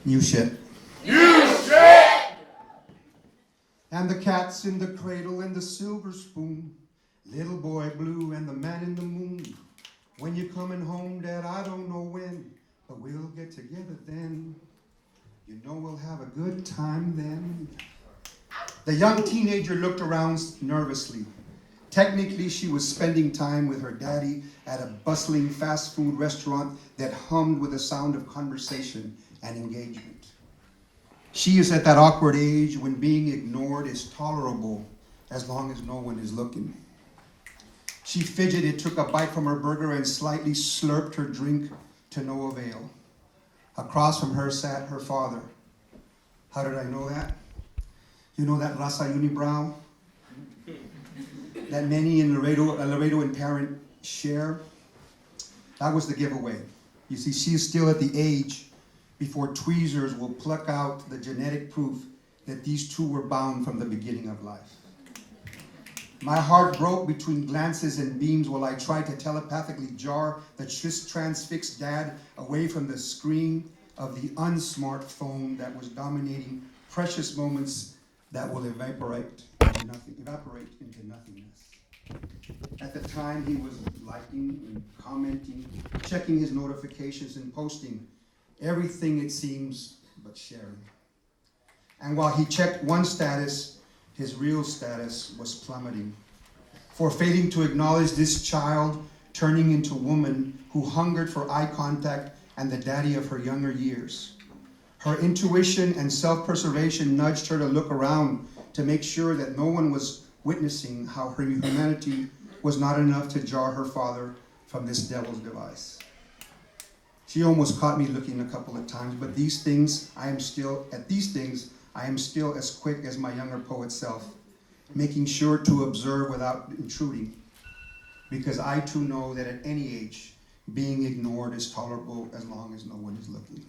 You shit. You shit! And the cat's in the cradle and the silver spoon. Little boy blue and the man in the moon. When you're coming home, Dad, I don't know when, but we'll get together then. You know we'll have a good time then. The young teenager looked around nervously. Technically, she was spending time with her daddy at a bustling fast food restaurant that hummed with the sound of conversation and engagement. She is at that awkward age when being ignored is tolerable as long as no one is looking. She fidgeted, took a bite from her burger, and slightly slurped her drink to no avail. Across from her sat her father. How did I know that? You know that Raza Unibrow that many in Laredo and parent share? That was the giveaway. You see, she is still at the age before tweezers will pluck out the genetic proof that these two were bound from the beginning of life. My heart broke between glances and beams while I tried to telepathically jar the transfixed dad away from the screen of the unsmart phone that was dominating precious moments that will evaporate into nothingness. At the time, he was liking and commenting, checking his notifications and posting everything, it seems, but sharing. And while he checked one status, his real status was plummeting. For failing to acknowledge this child turning into a woman who hungered for eye contact and the daddy of her younger years. Her intuition and self-preservation nudged her to look around to make sure that no one was witnessing how her humanity was not enough to jar her father from this devil's device. She almost caught me looking a couple of times, but at these things, I am still as quick as my younger poet self, making sure to observe without intruding, because I too know that at any age, being ignored is tolerable as long as no one is looking.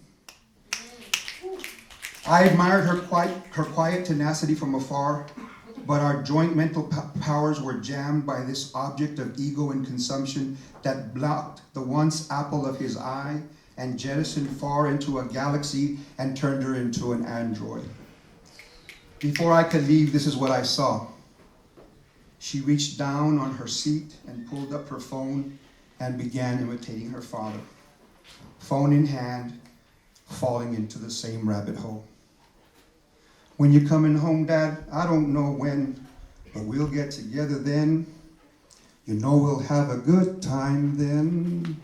I admired her quiet tenacity from afar, but our joint mental powers were jammed by this object of ego and consumption that blocked the once apple of his eye and jettisoned far into a galaxy and turned her into an android. Before I could leave, this is what I saw. She reached down on her seat and pulled up her phone and began imitating her father, phone in hand, falling into the same rabbit hole. When you're coming home, Dad, I don't know when, but we'll get together then. You know we'll have a good time then.